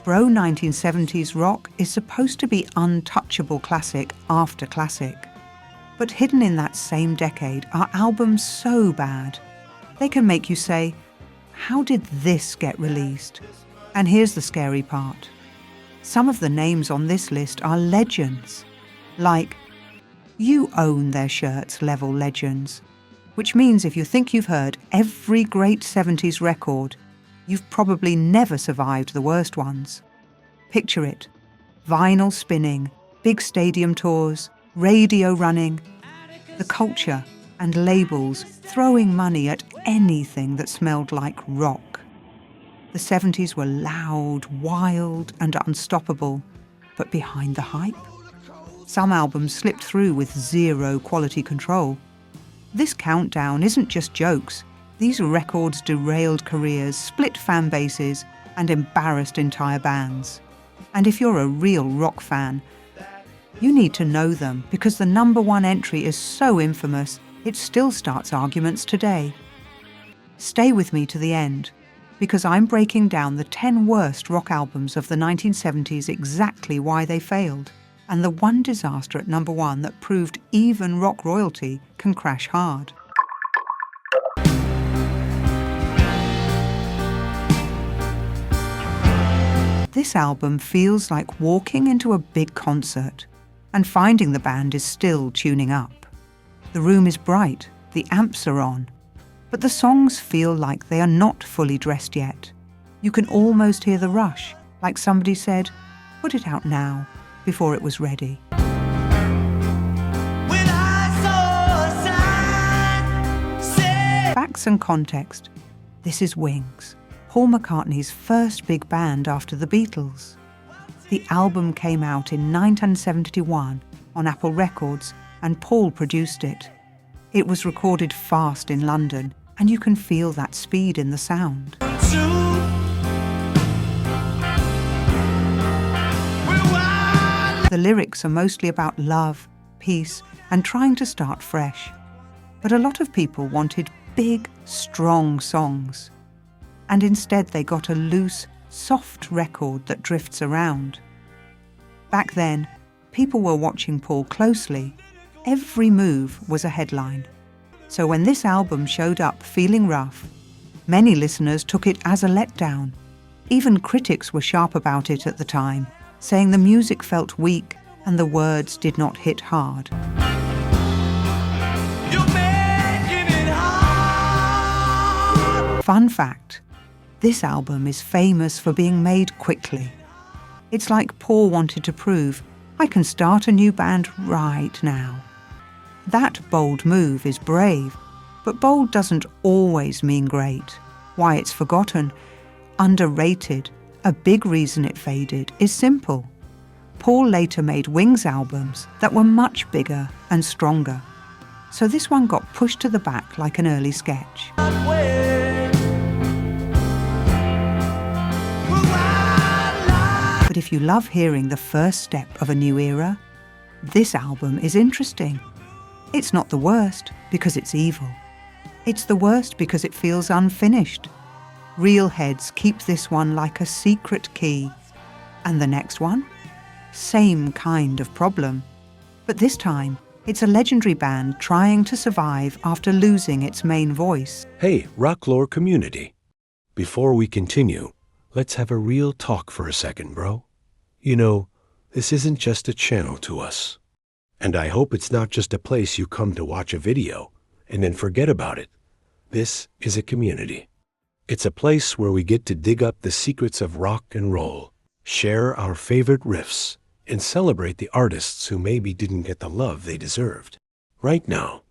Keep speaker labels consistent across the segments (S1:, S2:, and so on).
S1: Bro 1970s rock is supposed to be untouchable classic after classic. But hidden in that same decade are albums so bad, they can make you say, how did this get released? And here's the scary part. Some of the names on this list are legends, like You Own Their Shirts level legends, which means if you think you've heard every great 70s record, you've probably never survived the worst ones. Picture it. Vinyl spinning, big stadium tours, radio running, the culture and labels throwing money at anything that smelled like rock. The 70s were loud, wild and unstoppable, but behind the hype? Some albums slipped through with zero quality control. This countdown isn't just jokes. These records derailed careers, split fan bases, and embarrassed entire bands. And if you're a real rock fan, you need to know them because the #1 entry is so infamous, it still starts arguments today. Stay with me to the end, because I'm breaking down the 10 worst rock albums of the 1970s, exactly why they failed, and the one disaster at #1 that proved even rock royalty can crash hard. This album feels like walking into a big concert, and finding the band is still tuning up. The room is bright, the amps are on, but the songs feel like they are not fully dressed yet. You can almost hear the rush, like somebody said, "Put it out now," before it was ready. Facts and context. This is Wings, Paul McCartney's first big band after the Beatles. The album came out in 1971 on Apple Records, and Paul produced it. It was recorded fast in London, and you can feel that speed in the sound. The lyrics are mostly about love, peace, and trying to start fresh. But a lot of people wanted big, strong songs. And instead they got a loose, soft record that drifts around. Back then, people were watching Paul closely. Every move was a headline. So when this album showed up feeling rough, many listeners took it as a letdown. Even critics were sharp about it at the time, saying the music felt weak and the words did not hit hard. Fun fact, this album is famous for being made quickly. It's like Paul wanted to prove, I can start a new band right now. That bold move is brave, but bold doesn't always mean great. Why it's forgotten, underrated, a big reason it faded is simple. Paul later made Wings albums that were much bigger and stronger. So this one got pushed to the back like an early sketch. But if you love hearing the first step of a new era, this album is interesting. It's not the worst because it's evil. It's the worst because it feels unfinished. Real heads keep this one like a secret key. And the next one? Same kind of problem. But this time, it's a legendary band trying to survive after losing its main voice.
S2: Hey, Rocklore community. Before we continue, let's have a real talk for a second, bro. You know, this isn't just a channel to us. And I hope it's not just a place you come to watch a video and then forget about it. This is a community. It's a place where we get to dig up the secrets of rock and roll, share our favorite riffs, and celebrate the artists who maybe didn't get the love they deserved. Right now,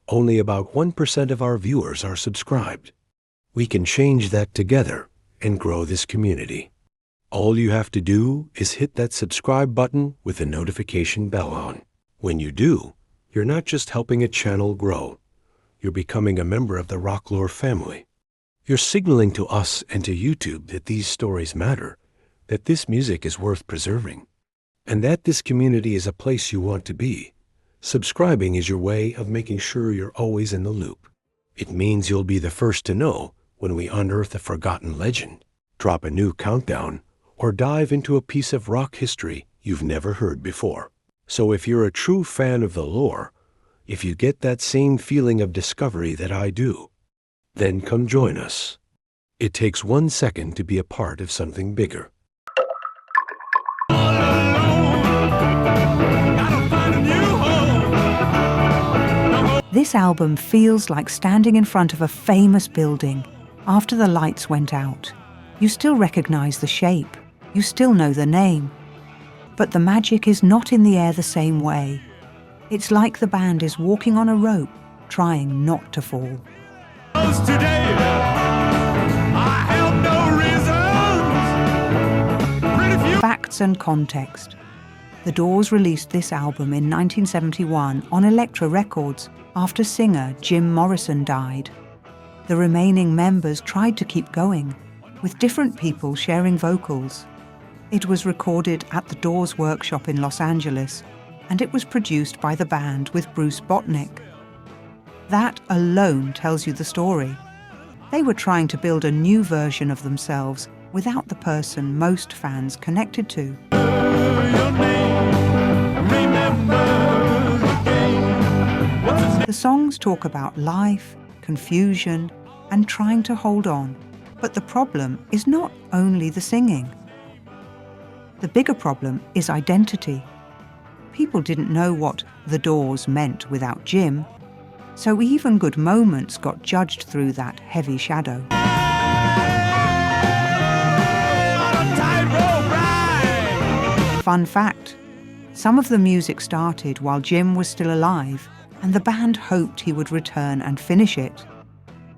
S2: only about 1% of our viewers are subscribed. We can change that together and grow this community. All you have to do is hit that subscribe button with the notification bell on. When you do, you're not just helping a channel grow, you're becoming a member of the Rocklore family. You're signaling to us and to YouTube that these stories matter, that this music is worth preserving, and that this community is a place you want to be. Subscribing is your way of making sure you're always in the loop. It means you'll be the first to know when we unearth a forgotten legend, drop a new countdown, or dive into a piece of rock history you've never heard before. So if you're a true fan of the lore, if you get that same feeling of discovery that I do, then come join us. It takes 1 second to be a part of something bigger.
S1: This album feels like standing in front of a famous building after the lights went out. You still recognize the shape, you still know the name, but the magic is not in the air the same way. It's like the band is walking on a rope, trying not to fall.
S3: Today, I have no reasons.
S1: Facts and context. The Doors released this album in 1971 on Elektra Records after singer Jim Morrison died. The remaining members tried to keep going, with different people sharing vocals. It was recorded at the Doors workshop in Los Angeles, and it was produced by the band with Bruce Botnick. That alone tells you the story. They were trying to build a new version of themselves without the person most fans connected to. The songs talk about life, confusion, and trying to hold on. But the problem is not only the singing. The bigger problem is identity. People didn't know what The Doors meant without Jim, so even good moments got judged through that heavy shadow. Fun fact, some of the music started while Jim was still alive, and the band hoped he would return and finish it.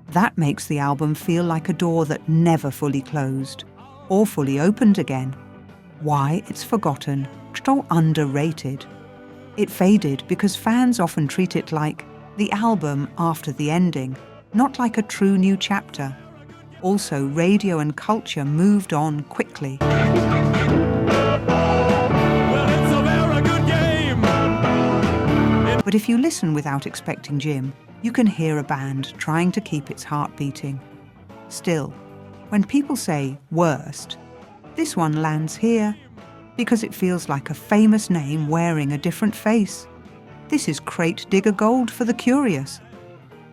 S1: That makes the album feel like a door that never fully closed, or fully opened again. Why it's forgotten, so underrated. It faded because fans often treat it like the album after the ending, not like a true new chapter. Also, radio and culture moved on quickly. But if you listen without expecting Jim, you can hear a band trying to keep its heart beating. Still, when people say worst, this one lands here because it feels like a famous name wearing a different face. This is crate digger gold for the curious,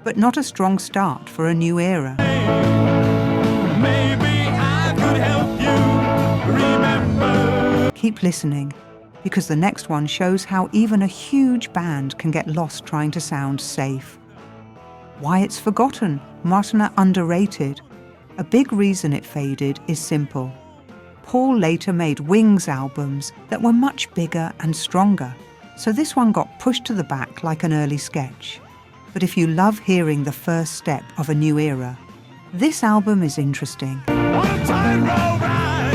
S1: but not a strong start for a new era.
S3: Maybe I could help you remember.
S1: Keep listening, because the next one shows how even a huge band can get lost trying to sound safe. Why it's forgotten, Martina underrated. A big reason it faded is simple. Paul later made Wings albums that were much bigger and stronger, so this one got pushed to the back like an early sketch. But if you love hearing the first step of a new era, this album is interesting.
S3: On a tightrope ride.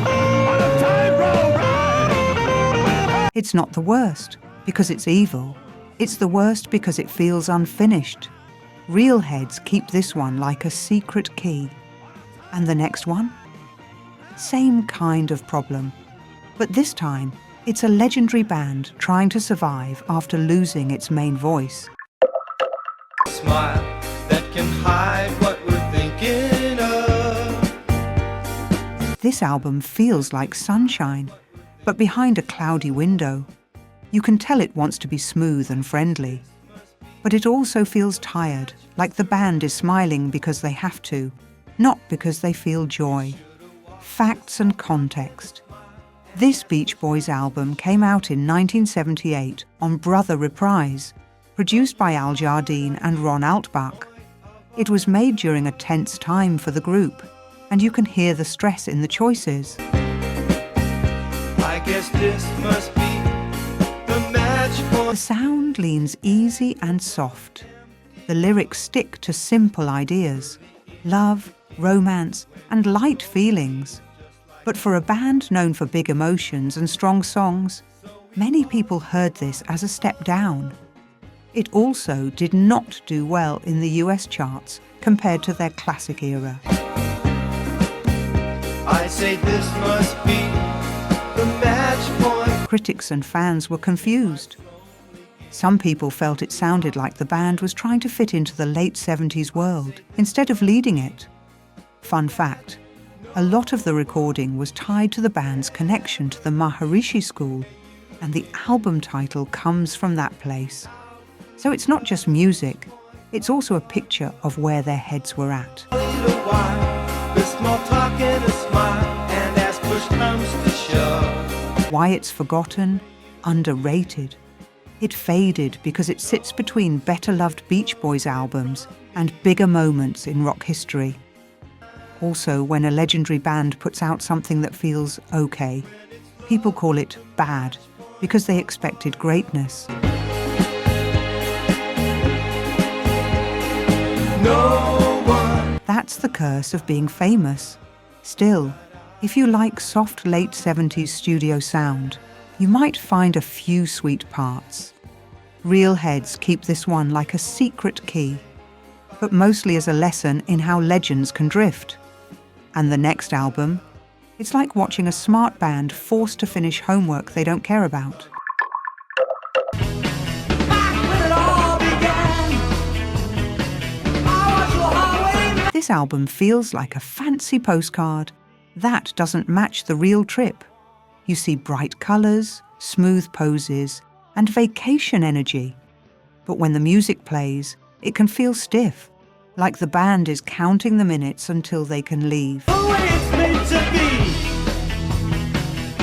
S3: On a tightrope ride.
S1: It's not the worst because it's evil. It's the worst because it feels unfinished. Real heads keep this one like a secret key. And the next one? Same kind of problem. But this time, it's a legendary band trying to survive after losing its main voice.
S4: Smile that can hide what we're thinking of.
S1: This album feels like sunshine, but behind a cloudy window. You can tell it wants to be smooth and friendly. But it also feels tired, like the band is smiling because they have to, not because they feel joy. Facts and context. This Beach Boys album came out in 1978 on Brother Reprise, produced by Al Jardine and Ron Altbach. It was made during a tense time for the group, and you can hear the stress in the choices.
S4: I guess this must be the match for.
S1: The sound leans easy and soft. The lyrics stick to simple ideas: love, romance, and light feelings. But for a band known for big emotions and strong songs, many people heard this as a step down. It also did not do well in the US charts compared to their classic era.
S4: I say this must be the match point.
S1: Critics and fans were confused. Some people felt it sounded like the band was trying to fit into the late 70s world instead of leading it. Fun fact, A lot of the recording was tied to the band's connection to the Maharishi school, and the album title comes from that place. So it's not just music, it's also a picture of where their heads were at.
S4: A little while, with small talk and a smile, and as push comes to shove.
S1: Why it's forgotten, underrated. It faded because it sits between better-loved Beach Boys albums and bigger moments in rock history. Also, when a legendary band puts out something that feels okay, people call it bad because they expected greatness.
S4: No one.
S1: That's the curse of being famous. Still, if you like soft late 70s studio sound, you might find a few sweet parts. Real heads keep this one like a secret key, but mostly as a lesson in how legends can drift. And the next album, it's like watching a smart band forced to finish homework they don't care about. This album feels like a fancy postcard. That doesn't match the real trip. You see bright colours, smooth poses, and vacation energy. But when the music plays, it can feel stiff, like the band is counting the minutes until they can leave.
S4: The way it's meant to be.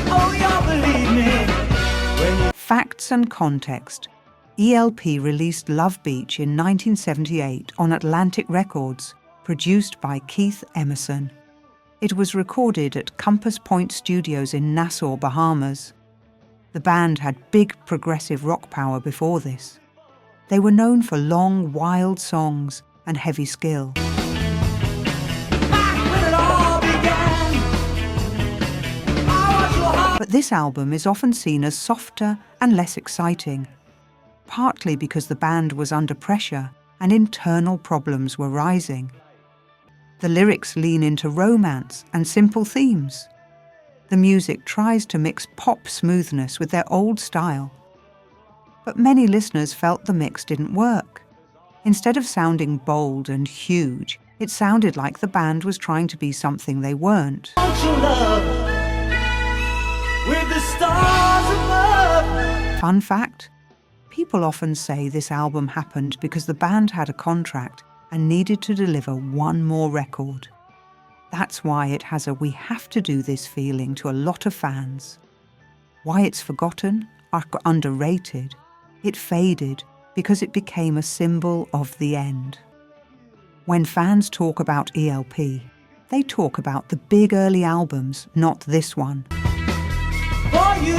S4: Oh, you'll believe me.
S1: Facts and context. ELP released Love Beach in 1978 on Atlantic Records, produced by Keith Emerson. It was recorded at Compass Point Studios in Nassau, Bahamas. The band had big progressive rock power before this. They were known for long, wild songs and heavy skill. But this album is often seen as softer and less exciting, partly because the band was under pressure and internal problems were rising. The lyrics lean into romance and simple themes. The music tries to mix pop smoothness with their old style. But many listeners felt the mix didn't work. Instead of sounding bold and huge, it sounded like the band was trying to be something they weren't.
S4: Won't you love with the stars above?
S1: Fun fact, people often say this album happened because the band had a contract and needed to deliver one more record. That's why it has a "we have to do this" feeling to a lot of fans. Why it's forgotten or underrated, it faded because it became a symbol of the end. When fans talk about ELP, they talk about the big early albums, not this one.
S4: For you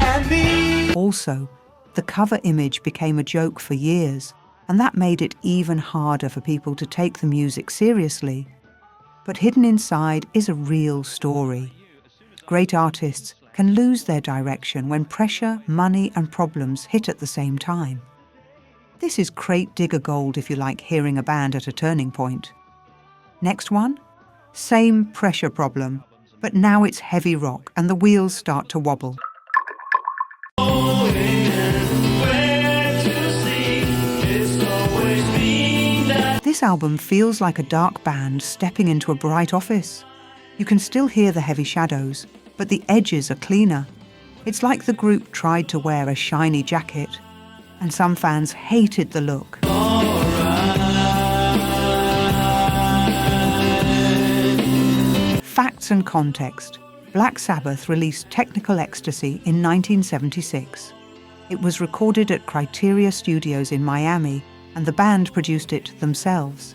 S4: and me.
S1: Also, the cover image became a joke for years, and that made it even harder for people to take the music seriously. But hidden inside is a real story. Great artists can lose their direction when pressure, money, and problems hit at the same time. This is crate digger gold if you like hearing a band at a turning point. Next one? Same pressure problem, but now it's heavy rock and the wheels start to wobble. This album feels like a dark band stepping into a bright office. You can still hear the heavy shadows, but the edges are cleaner. It's like the group tried to wear a shiny jacket, and some fans hated the look. Facts and context. Black Sabbath released Technical Ecstasy in 1976. It was recorded at Criteria Studios in Miami, and the band produced it themselves.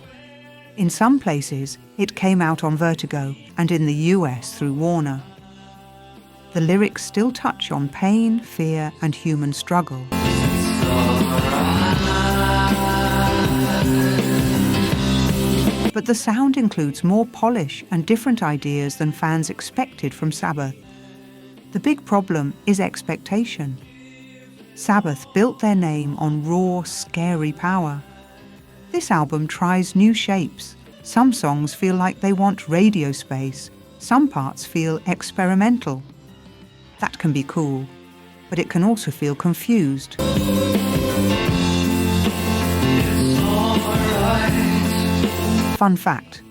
S1: In some places, it came out on Vertigo, and in the US through Warner. The lyrics still touch on pain, fear, and human struggle. But the sound includes more polish and different ideas than fans expected from Sabbath. The big problem is expectation. Sabbath built their name on raw, scary power. This album tries new shapes. Some songs feel like they want radio space. Some parts feel experimental. That can be cool, but it can also feel confused. Fun fact,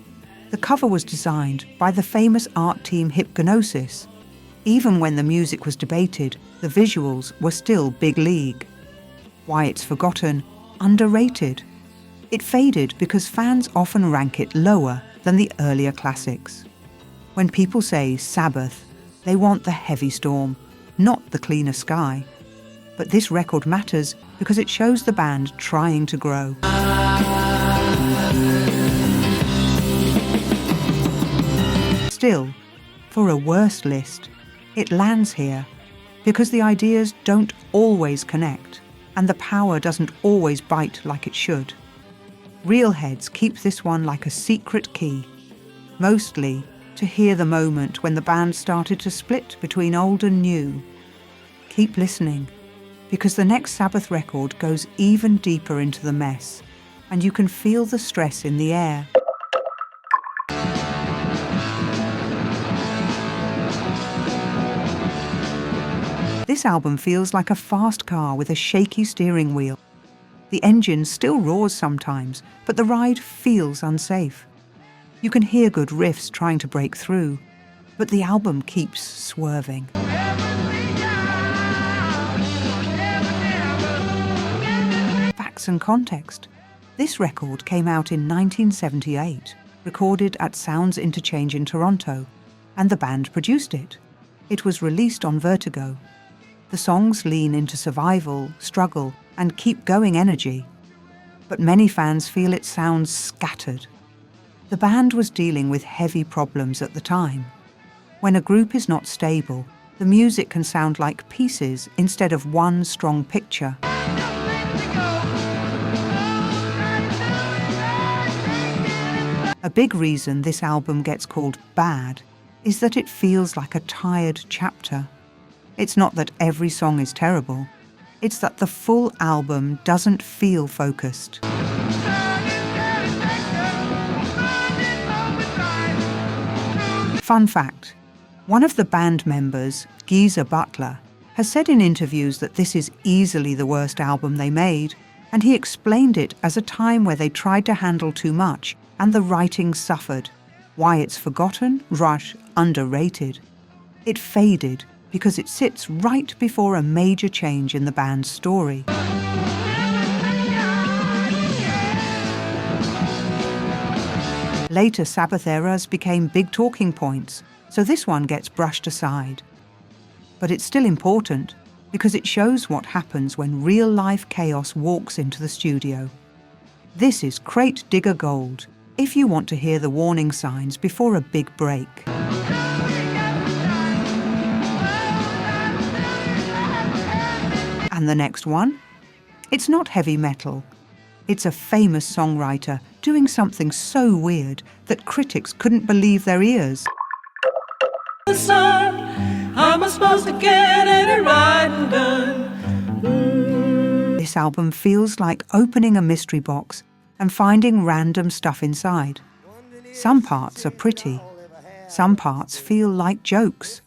S1: The cover was designed by the famous art team Hypnosis. Even when the music was debated, the visuals were still big league. Why It's Forgotten, underrated. It faded because fans often rank it lower than the earlier classics. When people say Sabbath, they want the heavy storm, not the cleaner sky. But this record matters because it shows the band trying to grow. Still, for a worse list, it lands here because the ideas don't always connect and the power doesn't always bite like it should. Real heads keep this one like a secret key, mostly to hear the moment when the band started to split between old and new. Keep listening, because the next Sabbath record goes even deeper into the mess, and you can feel the stress in the air. This album feels like a fast car with a shaky steering wheel. The engine still roars sometimes, but the ride feels unsafe. You can hear good riffs trying to break through, but the album keeps swerving. Facts and context. This record came out in 1978, recorded at Sounds Interchange in Toronto, and the band produced it. It was released on Vertigo. The songs lean into survival, struggle, and keep-going energy. But many fans feel it sounds scattered. The band was dealing with heavy problems at the time. When a group is not stable, the music can sound like pieces instead of one strong picture. A big reason this album gets called bad is that it feels like a tired chapter. It's not that every song is terrible, it's that the full album doesn't feel focused. Fun fact, one of the band members, Geezer Butler, has said in interviews that this is easily the worst album they made, and he explained it as a time where they tried to handle too much and the writing suffered. Why It's Forgotten, Rush, underrated. It faded because it sits right before a major change in the band's story. Later Sabbath eras became big talking points, so this one gets brushed aside. But it's still important because it shows what happens when real-life chaos walks into the studio. This is crate digger gold if you want to hear the warning signs before a big break. And the next one? It's not heavy metal. It's a famous songwriter doing something so weird that critics couldn't believe their ears.
S4: How am I supposed to get any riding done?
S1: This album feels like opening a mystery box and finding random stuff inside. Some parts are pretty. Some parts feel like jokes.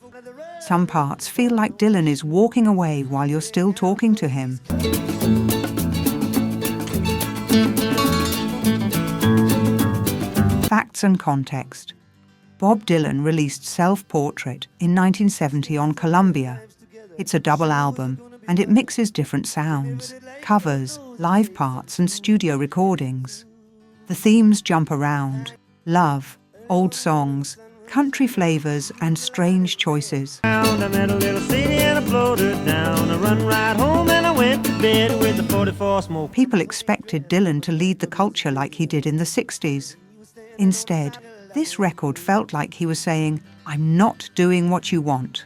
S1: Some parts feel like Dylan is walking away while you're still talking to him. Facts and context. Bob Dylan released Self-Portrait in 1970 on Columbia. It's a double album, and it mixes different sounds, covers, live parts, and studio recordings. The themes jump around: love, old songs, country flavors, and strange choices.
S4: I met a little city and I floated down. I run right home and I went to bed with the 44 smoke.
S1: People expected Dylan to lead the culture like he did in the 60s. Instead, this record felt like he was saying, "I'm not doing what you want."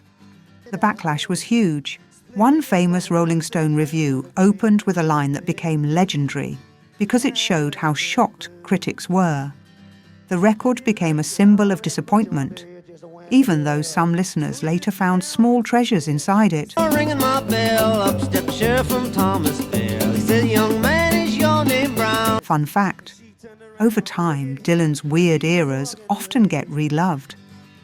S1: The backlash was huge. One famous Rolling Stone review opened with a line that became legendary because it showed how shocked critics were. The record became a symbol of disappointment, even though some listeners later found small treasures inside it.
S4: Ringing my bell, up stepped the sheriff from Thomasville. He said, "Young man, is your name Brown?"
S1: Fun fact, over time, Dylan's weird eras often get reloved.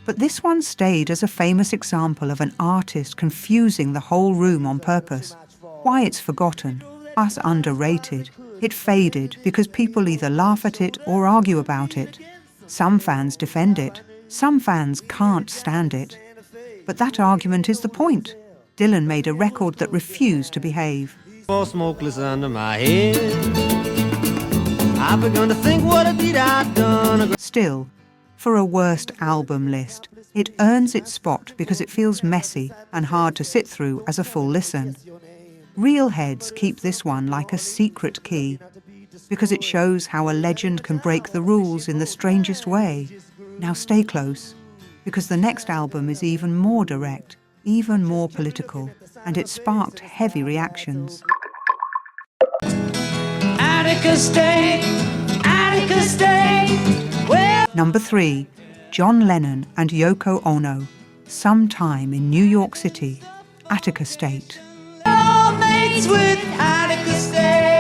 S1: But this one stayed as a famous example of an artist confusing the whole room on purpose. Why It's Forgotten, us underrated. It faded because people either laugh at it or argue about it. Some fans defend it, some fans can't stand it. But that argument is the point. Dylan made a record that refused to behave.
S4: More smokeless under my head. I've begun to think what a deed I've done.
S1: Still, for a worst album list, it earns its spot because it feels messy and hard to sit through as a full listen. Real heads keep this one like a secret key, because it shows how a legend can break the rules in the strangest way. Now stay close, because the next album is even more direct, even more political, and it sparked heavy reactions.
S4: Attica State, Attica State, where
S1: Number 3, John Lennon and Yoko Ono, Sometime in New York City, Attica State.
S4: all mates with Attica State.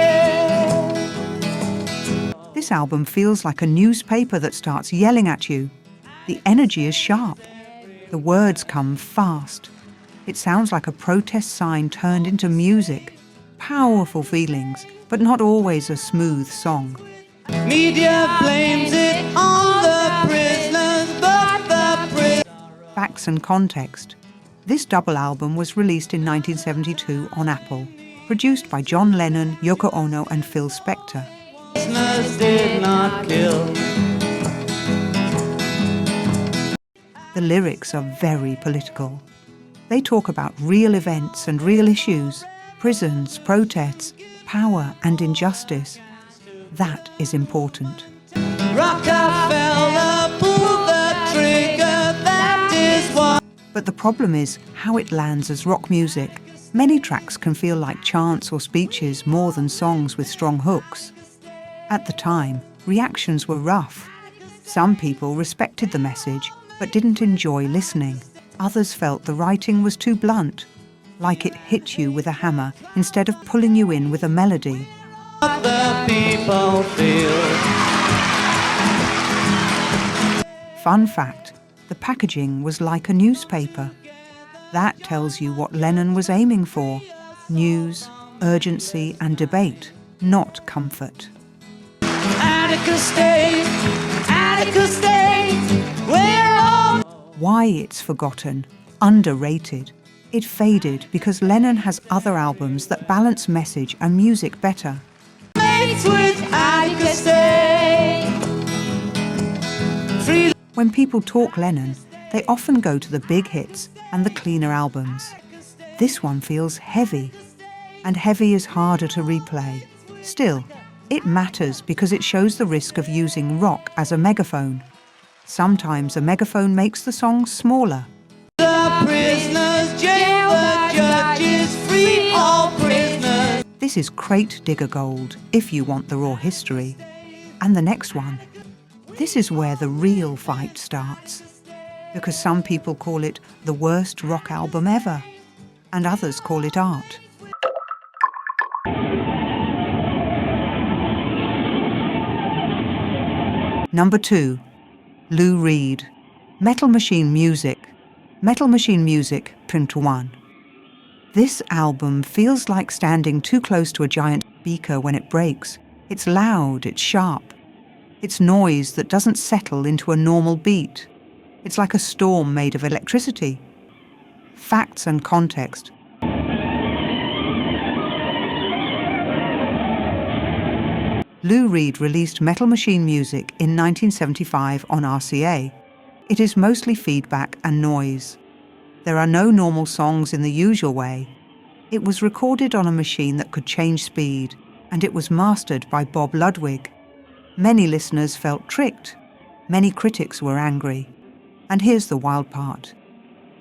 S1: This album feels like a newspaper that starts yelling at you. The energy is sharp. The words come fast. It sounds like a protest sign turned into music. Powerful feelings, but not always a smooth song.
S4: Media blames it on the prisoners, but the
S1: Facts and context. This double album was released in 1972 on Apple, produced by John Lennon, Yoko Ono and Phil Spector.
S4: prisoners did not kill.
S1: The lyrics are very political. They talk about real events and real issues, prisons, protests, power and injustice. That is important.
S4: Rockefeller pulled the trigger, that is what.
S1: But the problem is how it lands as rock music. Many tracks can feel like chants or speeches more than songs with strong hooks. At the time, reactions were rough. Some people respected the message, but didn't enjoy listening. Others felt the writing was too blunt, like it hit you with a hammer instead of pulling you in with a melody.
S4: What the people feel.
S1: Fun fact, the packaging was like a newspaper. That tells you what Lennon was aiming for: news, urgency and debate, not comfort.
S4: Attica State, Attica State, we're all
S1: Why it's forgotten, underrated. It faded because Lennon has other albums that balance message and music better.
S4: mates with Attica State. Free
S1: When people talk Lennon, they often go to the big hits and the cleaner albums. This one feels heavy, and heavy is harder to replay. Still, it matters because it shows the risk of using rock as a megaphone. Sometimes a megaphone makes the song smaller.
S4: the prisoners, jail the judges, free all prisoners.
S1: This is crate digger gold, if you want the raw history. And the next one. This is where the real fight starts. Because some people call it the worst rock album ever, and others call it art. Number 2, Lou Reed, Metal Machine Music, Metal Machine Music, Print 1. This album feels like standing too close to a giant beaker when it breaks. It's loud, it's sharp. It's noise that doesn't settle into a normal beat. It's like a storm made of electricity. Facts and context. Lou Reed released Metal Machine Music in 1975 on RCA. It is mostly feedback and noise. There are no normal songs in the usual way. It was recorded on a machine that could change speed, and it was mastered by Bob Ludwig. Many listeners felt tricked. Many critics were angry. And here's the wild part.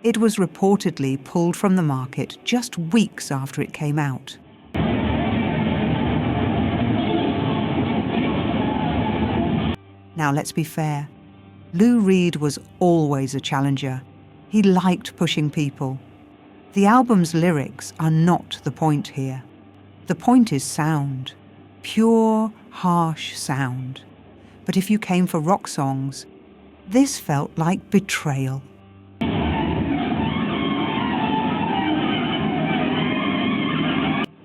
S1: It was reportedly pulled from the market just weeks after it came out. Now let's be fair. Lou Reed was always a challenger. He liked pushing people. The album's lyrics are not the point here. The point is sound. Pure, harsh sound. But if you came for rock songs, this felt like betrayal.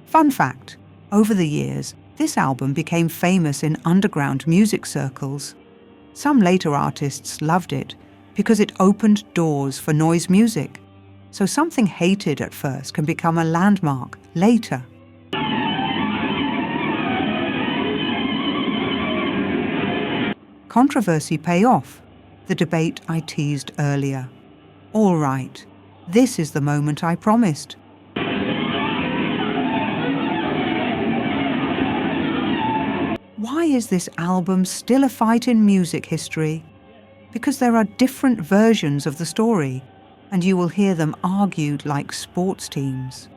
S1: Fun fact, over the years, this album became famous in underground music circles. Some later artists loved it because it opened doors for noise music. So something hated at first can become a landmark later. Controversy pay off, the debate I teased earlier. All right, this is the moment I promised. Why is this album still a fight in music history? Because there are different versions of the story, and you will hear them argued like sports teams.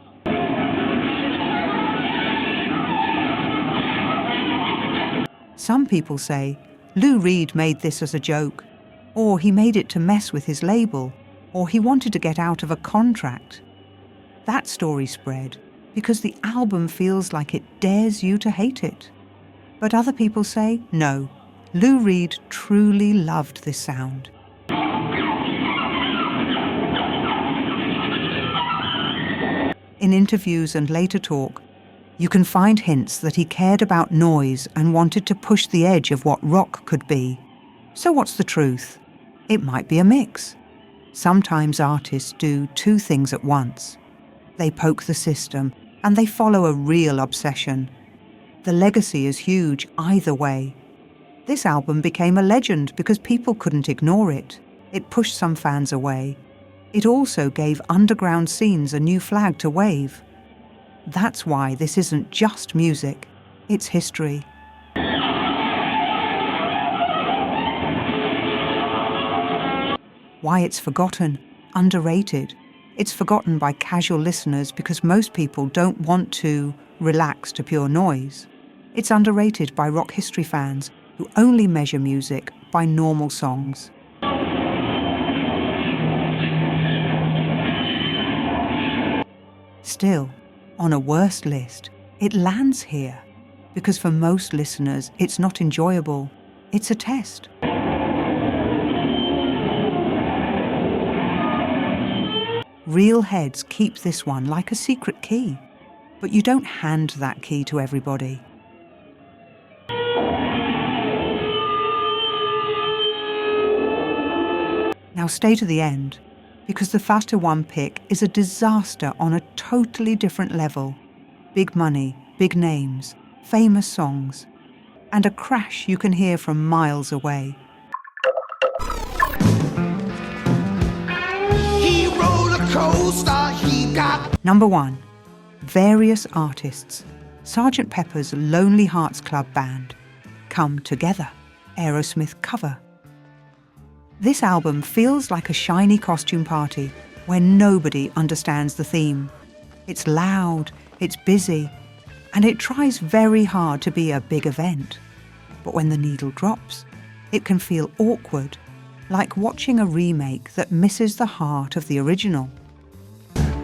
S1: Some people say, Lou Reed made this as a joke, or he made it to mess with his label, or he wanted to get out of a contract. That story spread because the album feels like it dares you to hate it. But other people say, no, Lou Reed truly loved this sound. In interviews and later talk, you can find hints that he cared about noise and wanted to push the edge of what rock could be. So what's the truth? It might be a mix. Sometimes artists do two things at once. They poke the system and they follow a real obsession. The legacy is huge either way. This album became a legend because people couldn't ignore it. It pushed some fans away. It also gave underground scenes a new flag to wave. That's why this isn't just music, it's history. Why it's forgotten, underrated. It's forgotten by casual listeners because most people don't want to relax to pure noise. It's underrated by rock history fans who only measure music by normal songs. Still, on a worst list, it lands here because for most listeners it's not enjoyable, it's a test. Real heads keep this one like a secret key, but you don't hand that key to everybody. Now stay to the end, because the Faster One pick is a disaster on a totally different level. Big money, big names, famous songs, and a crash you can hear from miles away.
S4: He roller coaster, he got
S1: Number 1. Various artists. Sgt. Pepper's Lonely Hearts Club Band. Come Together. Aerosmith cover. This album feels like a shiny costume party where nobody understands the theme. It's loud, it's busy, and it tries very hard to be a big event. But when the needle drops, it can feel awkward, like watching a remake that misses the heart of the original.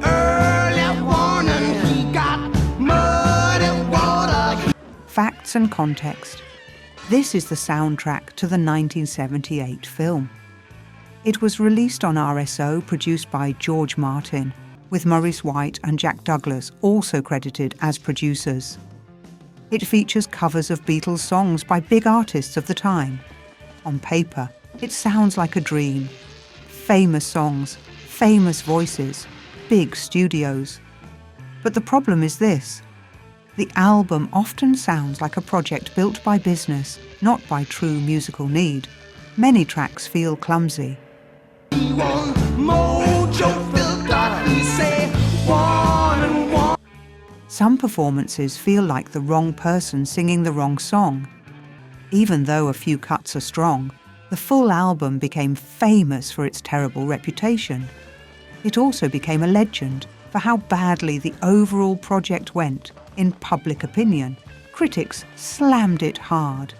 S4: early warning, he got muddy water.
S1: Facts and context. This is the soundtrack to the 1978 film. It was released on RSO, produced by George Martin, with Maurice White and Jack Douglas also credited as producers. It features covers of Beatles songs by big artists of the time. On paper, it sounds like a dream. Famous songs, famous voices, big studios. But the problem is this. The album often sounds like a project built by business, not by true musical need. Many tracks feel clumsy.
S4: One mojo filter, he say, one and one.
S1: Some performances feel like the wrong person singing the wrong song. Even though a few cuts are strong, the full album became famous for its terrible reputation. It also became a legend for how badly the overall project went in public opinion. Critics slammed it hard.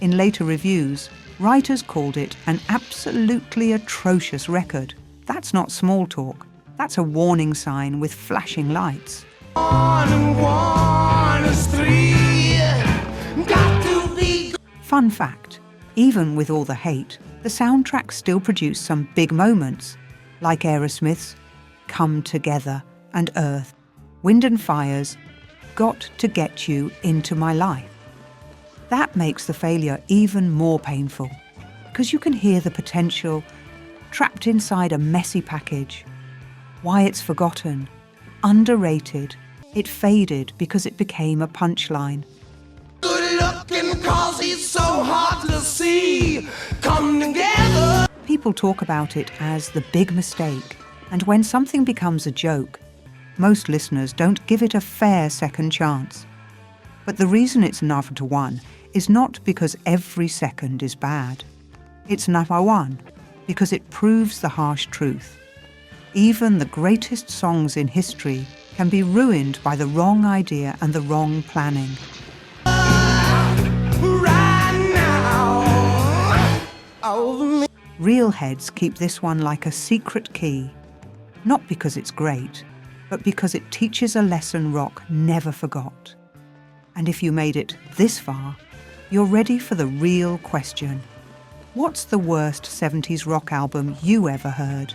S1: In later reviews, writers called it an absolutely atrocious record. That's not small talk. That's a warning sign with flashing lights.
S4: One and one is three. Got to be.
S1: Fun fact, even with all the hate, the soundtrack still produced some big moments, like Aerosmith's Come Together and Earth, Wind and Fire's Got to Get You Into My Life. That makes the failure even more painful. because you can hear the potential trapped inside a messy package. Why it's forgotten, underrated, it faded because it became a punchline.
S4: Good looking cause he's so hard to see. Come together.
S1: People talk about it as the big mistake, and when something becomes a joke, most listeners don't give it a fair second chance. But the reason it's number one is not because every second is bad. It's number one because it proves the harsh truth. Even the greatest songs in history can be ruined by the wrong idea and the wrong planning.
S4: Right now. Oh,
S1: Real heads keep this one like a secret key, not because it's great, but because it teaches a lesson rock never forgot. And if you made it this far, you're ready for the real question. What's the worst 70s rock album you ever heard?